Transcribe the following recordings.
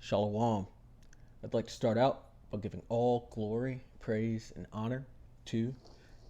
Shalom. I'd like to start out by giving all glory, praise, and honor to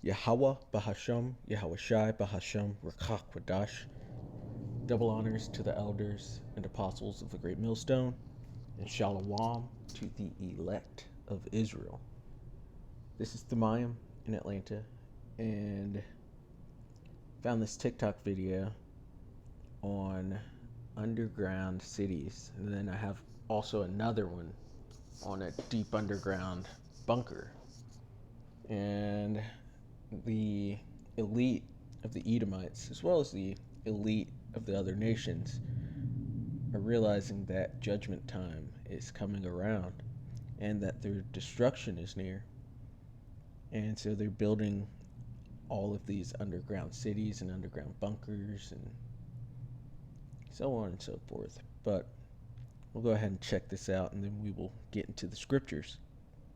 Yahweh Bahasham, Yahweh Shai Bahasham, Rakach Wadash. Double honors to the elders and apostles of the Great Millstone, and Shalom to the elect of Israel. This is Thamayim in Atlanta, and found this TikTok video on underground cities, and then I have also another one on a deep underground bunker. And the elite of the Edomites, as well as the elite of the other nations, are realizing that judgment time is coming around and that their destruction is near. And so they're building all of these underground cities and underground bunkers and so on and so forth. But we'll go ahead and check this out, and then we will get into the scriptures.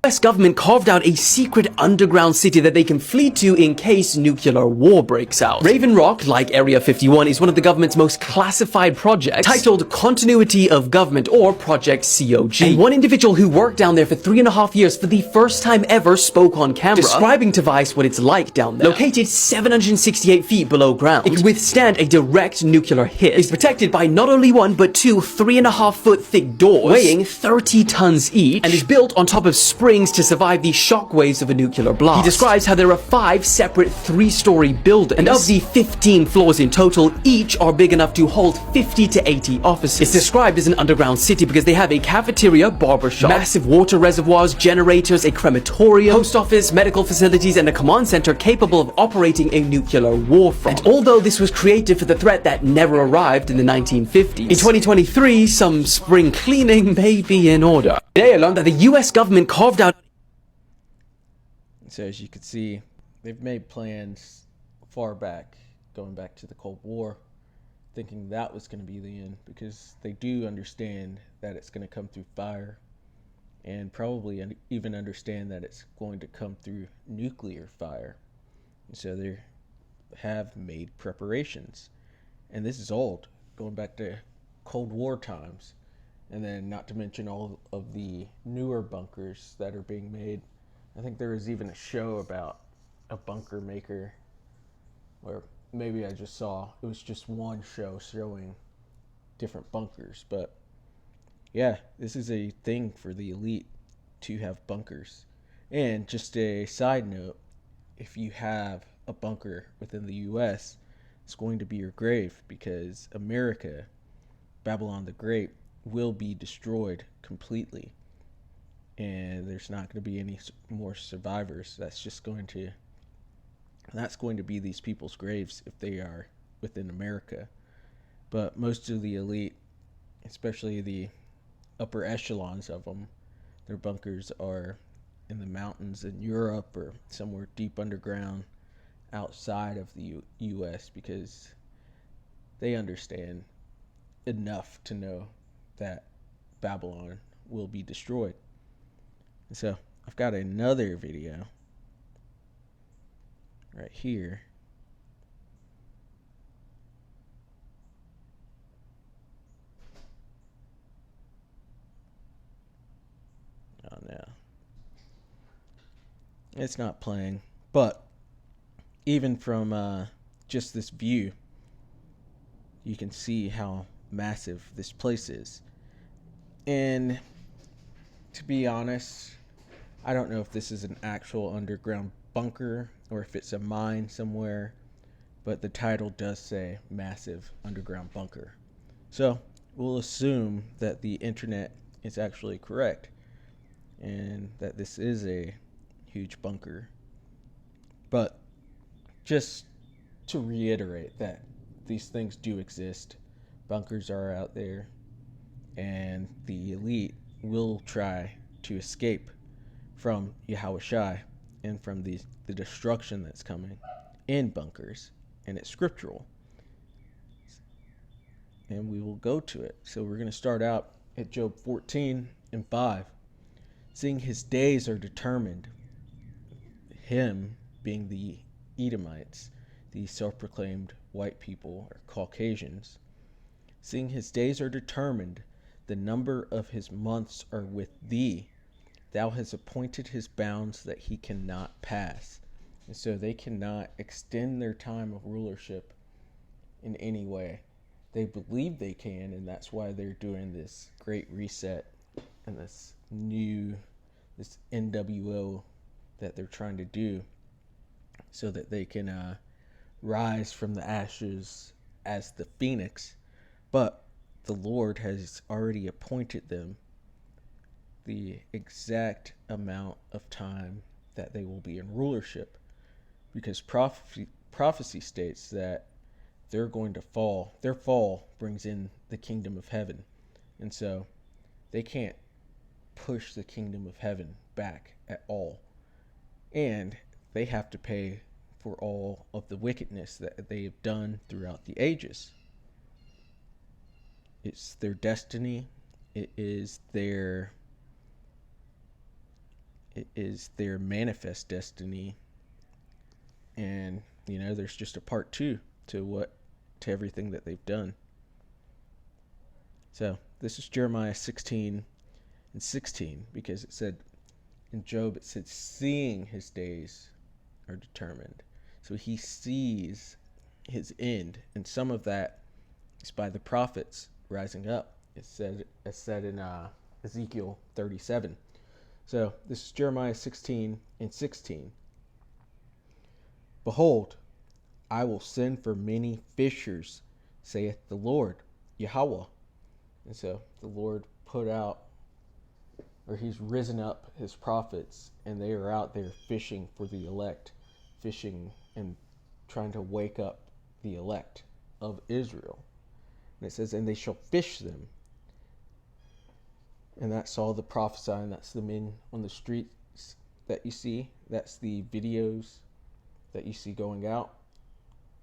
The US government carved out a secret underground city that they can flee to in case nuclear war breaks out. Raven Rock, like Area 51, is one of the government's most classified projects, titled Continuity of Government, or Project COG. And one individual who worked down there for 3.5 years for the first time ever spoke on camera, describing to Vice what it's like down there. Located 768 feet below ground, it can withstand a direct nuclear hit. It's protected by not only one, but two 3.5-foot thick doors, weighing 30 tons each, and is built on top of springs to survive the shockwaves of a nuclear blast. He describes how there are 5 separate 3-story buildings, and of the 15 floors in total, each are big enough to hold 50 to 80 offices. It's described as an underground city because they have a cafeteria, barbershop, massive water reservoirs, generators, a crematorium, post office, medical facilities, and a command center capable of operating a nuclear war front. And although this was created for the threat that never arrived in the 1950s, in 2023, some spring cleaning may be in order. Today I learned that the US government carved out. So as you can see, they've made plans far back, going back to the Cold War, thinking that was going to be the end, because they do understand that it's going to come through fire, and probably even understand that it's going to come through nuclear fire. And so they have made preparations. And this is old, going back to Cold War times. And then not to mention all of the newer bunkers that are being made. I think there was even a show about a bunker maker, or maybe I just saw, it was just one show showing different bunkers. But yeah, this is a thing for the elite to have bunkers. And just a side note, if you have a bunker within the US, it's going to be your grave, because America, Babylon the Great, will be destroyed completely, and there's not going to be any more survivors. That's going to be these people's graves if they are within America. But most of the elite, especially the upper echelons of them, their bunkers are in the mountains in Europe or somewhere deep underground outside of the US, because they understand enough to know that Babylon will be destroyed. And so I've got another video right here. Oh no, it's not playing. But even from just this view, you can see how massive this place is. And to be honest, I don't know if this is an actual underground bunker or if it's a mine somewhere, but the title does say massive underground bunker. So we'll assume that the internet is actually correct and that this is a huge bunker. But just to reiterate that these things do exist, bunkers are out there, and the elite will try to escape from Yahweh Shai and from the destruction that's coming in bunkers, and it's scriptural. And we will go to it. So we're going to start out at Job 14:5. Seeing his days are determined, him being the Edomites, the self-proclaimed white people or Caucasians, seeing his days are determined, The number of his months are with thee. Thou hast appointed his bounds that he cannot pass. And so they cannot extend their time of rulership in any way. They believe they can, and that's why they're doing this great reset and this NWO that they're trying to do, so that they can rise from the ashes as the phoenix. But the Lord has already appointed them the exact amount of time that they will be in rulership, because prophecy states that they're going to fall. Their fall brings in the kingdom of heaven. And so they can't push the kingdom of heaven back at all. And they have to pay for all of the wickedness that they have done throughout the ages. It's their destiny. It is their manifest destiny. And there's just a part 2 to everything that they've done. So this is Jeremiah 16:16, because it said in Job, it said, seeing his days are determined. So he sees his end, and some of that is by the prophets rising up. It's said in Ezekiel 37. So this is Jeremiah 16:16. Behold, I will send for many fishers, saith the Lord, Yahweh. And so the Lord he's risen up his prophets, and they are out there fishing for the elect, fishing and trying to wake up the elect of Israel. And it says, and they shall fish them. And that's all the prophesying. That's the men on the streets that you see. That's the videos that you see going out,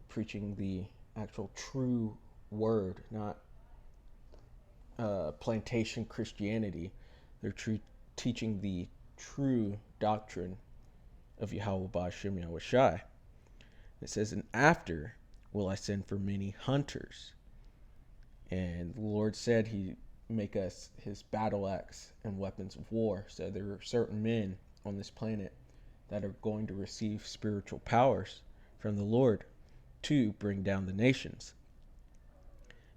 preaching the actual true word, not plantation Christianity. They're teaching the true doctrine of Yahweh Ba'Shem Yahweh Shai. It says, and after will I send for many hunters. And the Lord said he'd make us his battle axe and weapons of war. So there are certain men on this planet that are going to receive spiritual powers from the Lord to bring down the nations.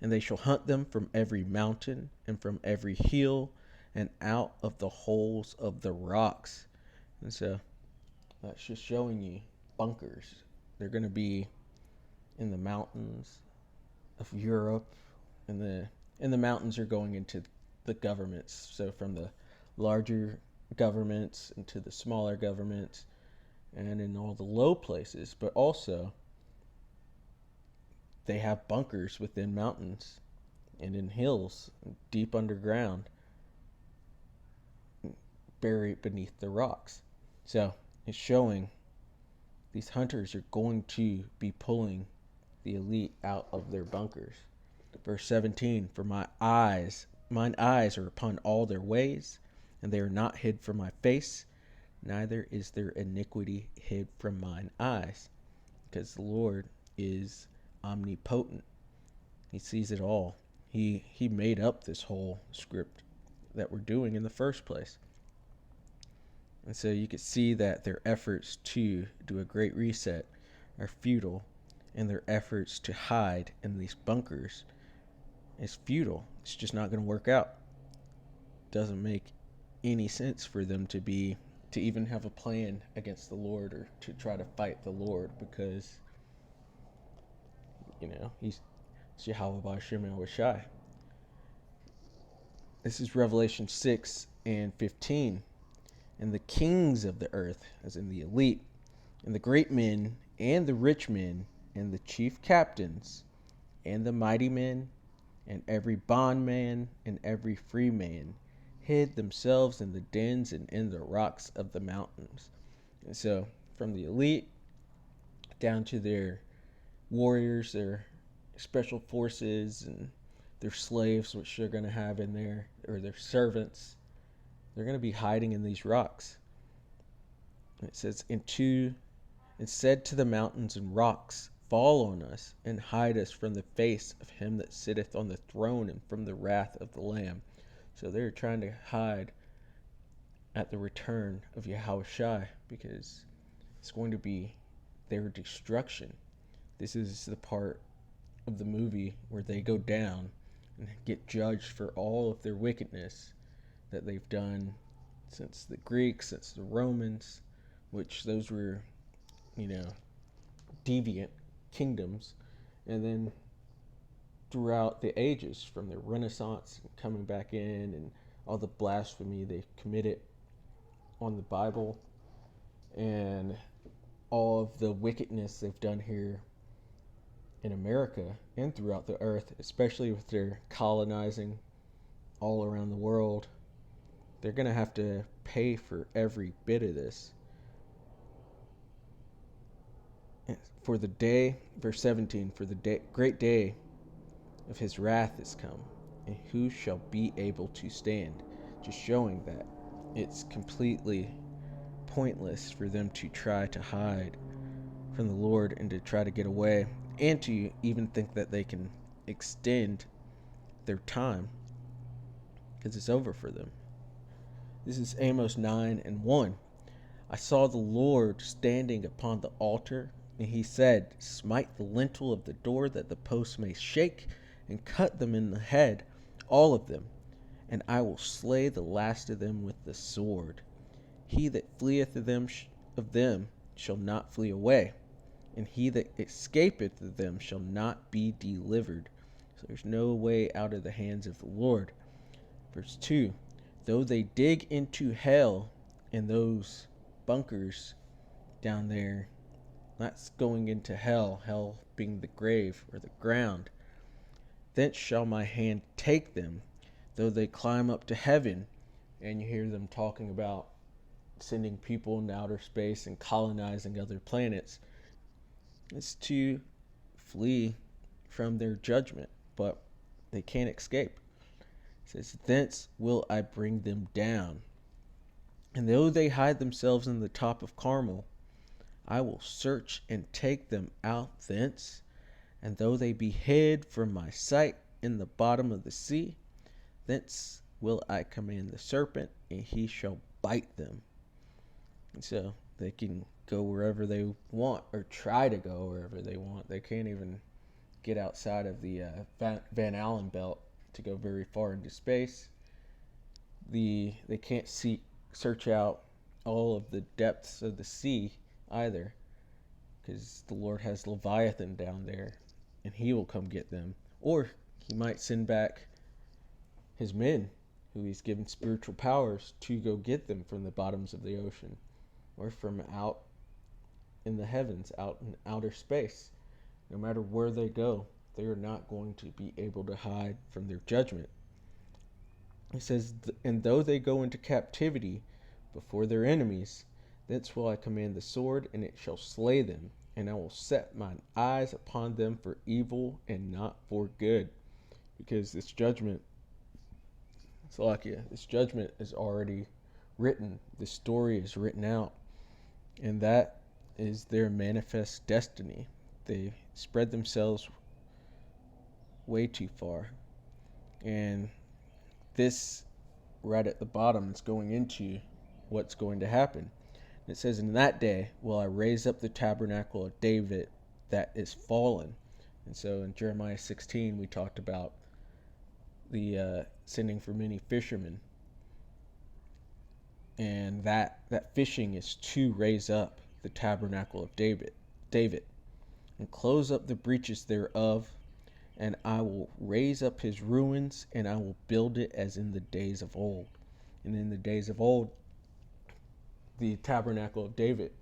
And they shall hunt them from every mountain and from every hill and out of the holes of the rocks. And so that's just showing you bunkers. They're going to be in the mountains of Europe, and the mountains are going into the governments. So from the larger governments into the smaller governments, and in all the low places. But also they have bunkers within mountains and in hills, deep underground, buried beneath the rocks. So it's showing these hunters are going to be pulling the elite out of their bunkers. Verse 17, for mine eyes are upon all their ways, and they are not hid from my face, neither is their iniquity hid from mine eyes. Because the Lord is omnipotent. He sees it all. He made up this whole script that we're doing in the first place. And so you could see that their efforts to do a great reset are futile, and their efforts to hide in these bunkers is futile. It's just not going to work out. Doesn't make any sense for them to even have a plan against the Lord or to try to fight the Lord, because he's Yahweh Ba'Shem Yahweh Shai. This is Revelation 6:15. And the kings of the earth, as in the elite, and the great men, and the rich men, and the chief captains, and the mighty men, and every bondman, and every free man, hid themselves in the dens and in the rocks of the mountains. And so, from the elite down to their warriors, their special forces, and their slaves, which they're going to have in there, or their servants, they're going to be hiding in these rocks. It says, it said to the mountains and rocks, fall on us, and hide us from the face of him that sitteth on the throne, and from the wrath of the Lamb. So they're trying to hide at the return of Yahushua because it's going to be their destruction. This is the part of the movie where they go down and get judged for all of their wickedness that they've done since the Greeks, since the Romans, which those were, deviant kingdoms. And then throughout the ages, from the Renaissance coming back in, and all the blasphemy they committed on the Bible, and all of the wickedness they've done here in America and throughout the earth, especially with their colonizing all around the world. They're going to have to pay for every bit of this. For the day, verse 17, for the day, great day of his wrath is come, and who shall be able to stand? Just showing that it's completely pointless for them to try to hide from the Lord and to try to get away, and to even think that they can extend their time, because it's over for them. This is Amos 9:1. I saw the Lord standing upon the altar, and he said, smite the lintel of the door, that the posts may shake, and cut them in the head, all of them, and I will slay the last of them with the sword. He that fleeth of them shall not flee away, and he that escapeth of them shall not be delivered. So there's no way out of the hands of the Lord. Verse 2, though they dig into hell, in those bunkers down there, that's going into hell, hell being the grave or the ground, thence shall my hand take them, though they climb up to heaven. And you hear them talking about sending people into outer space and colonizing other planets. It's to flee from their judgment, but they can't escape. It says, thence will I bring them down. And though they hide themselves in the top of Carmel, I will search and take them out thence. And though they be hid from my sight in the bottom of the sea, thence will I command the serpent, and he shall bite them. And so they can go wherever they want, or try to go wherever they want. They can't even get outside of the Van Allen belt to go very far into space. They can't search out all of the depths of the sea either, because the Lord has Leviathan down there, and he will come get them. Or he might send back his men, who he's given spiritual powers, to go get them from the bottoms of the ocean, or from out in the heavens, out in outer space. No matter where they go, they are not going to be able to hide from their judgment. It says, and though they go into captivity before their enemies, thence will I command the sword, and it shall slay them, and I will set mine eyes upon them for evil and not for good. Because this judgment, this judgment is already written. The story is written out. And that is their manifest destiny. They spread themselves way too far. And this, right at the bottom, is going into what's going to happen. It says, in that day will I raise up the tabernacle of David that is fallen. And so in Jeremiah 16, we talked about the sending for many fishermen. And that fishing is to raise up the tabernacle of David, and close up the breaches thereof, and I will raise up his ruins, and I will build it as in the days of old. And in the days of old, the tabernacle of David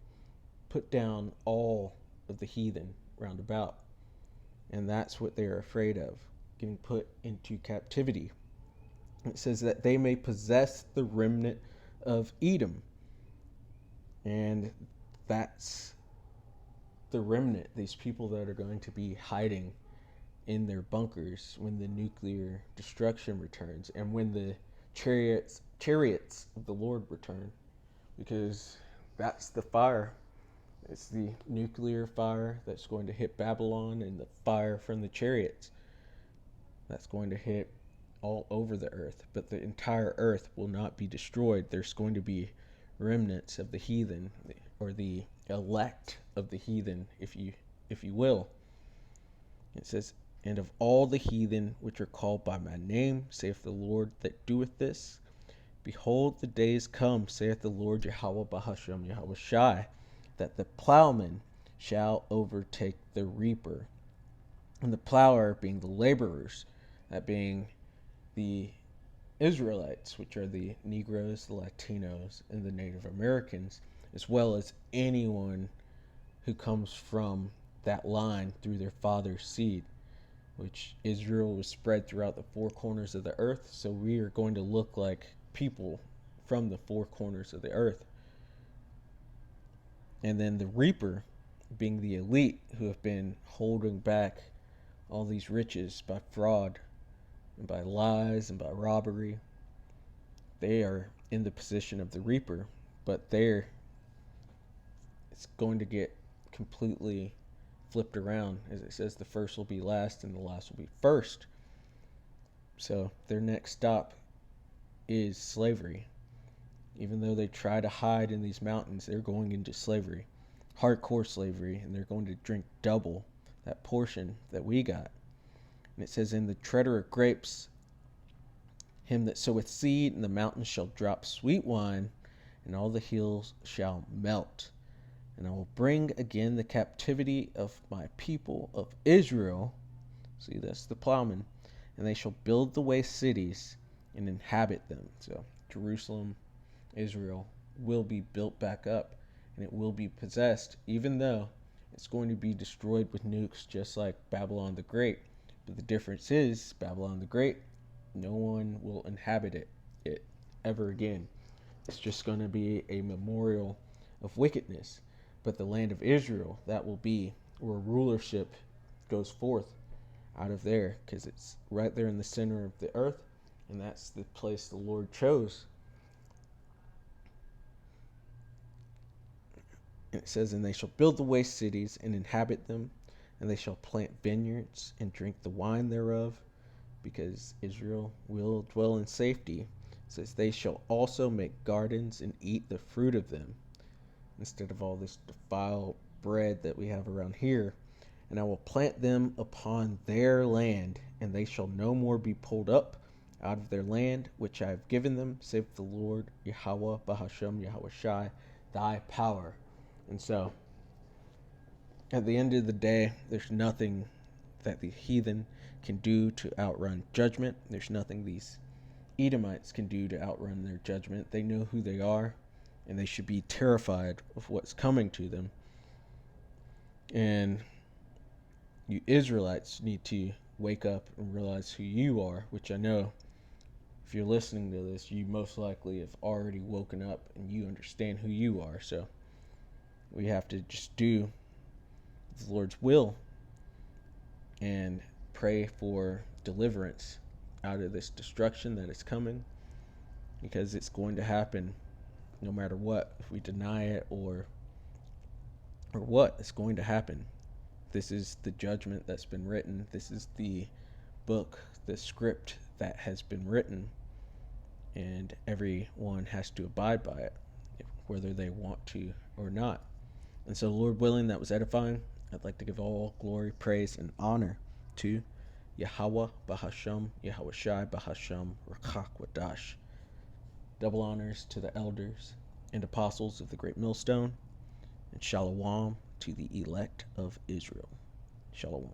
put down all of the heathen round about. And that's what they're afraid of, getting put into captivity. It says that they may possess the remnant of Edom. And that's the remnant, these people that are going to be hiding in their bunkers when the nuclear destruction returns, and when the chariots of the Lord return. Because that's the fire. It's the nuclear fire that's going to hit Babylon, and the fire from the chariots that's going to hit all over the earth, but the entire earth will not be destroyed. There's going to be remnants of the heathen, or the elect of the heathen, if you will. It says, and of all the heathen which are called by my name, saith the Lord that doeth this, behold, the days come, saith the Lord Yahweh Bahashem Yahweh Shai, that the plowman shall overtake the reaper. And the plower being the laborers, that being the Israelites, which are the Negroes, the Latinos, and the Native Americans, as well as anyone who comes from that line through their father's seed, which Israel was spread throughout the four corners of the earth. So we are going to look like people from the four corners of the earth. And then the reaper being the elite who have been holding back all these riches by fraud and by lies and by robbery. They are in the position of the reaper, but it's going to get completely flipped around. As it says, the first will be last and the last will be first. So their next stop is slavery. Even though they try to hide in these mountains, they're going into slavery, hardcore slavery, and they're going to drink double that portion that we got. And it says, in the treader of grapes, him that soweth seed, and the mountains shall drop sweet wine, and all the hills shall melt. And I will bring again the captivity of my people of Israel. See, that's the plowman. And they shall build the waste cities and inhabit them. So Jerusalem, Israel, will be built back up, and it will be possessed, even though it's going to be destroyed with nukes, just like Babylon the Great. But the difference is, Babylon the Great, no one will inhabit it ever again. It's just going to be a memorial of wickedness. But the land of Israel, that will be where rulership goes forth out of there, because it's right there in the center of the earth, and that's the place the Lord chose. And it says, and they shall build the waste cities and inhabit them, and they shall plant vineyards and drink the wine thereof, because Israel will dwell in safety. It says, they shall also make gardens and eat the fruit of them, instead of all this defiled bread that we have around here. And I will plant them upon their land, and they shall no more be pulled up out of their land, which I have given them, saith the Lord Yahweh Bahashem Yahweh Shai, thy power. And so, at the end of the day, there's nothing that the heathen can do to outrun judgment. There's nothing these Edomites can do to outrun their judgment. They know who they are, and they should be terrified of what's coming to them. And you Israelites need to wake up and realize who you are, which I know if you're listening to this, you most likely have already woken up and you understand who you are. So we have to just do the Lord's will and pray for deliverance out of this destruction that is coming, because it's going to happen no matter what. If we deny it or what, it's going to happen. This is the judgment that's been written. This is the book, the script that has been written, and everyone has to abide by it, whether they want to or not. And so, Lord willing, that was edifying. I'd like to give all glory, praise, and honor to Yahweh Bahashem Yahweh Shai Bahashem Rakak Wadash. Double honors to the elders and apostles of the Great Millstone, and shalom to the elect of Israel. Shalom.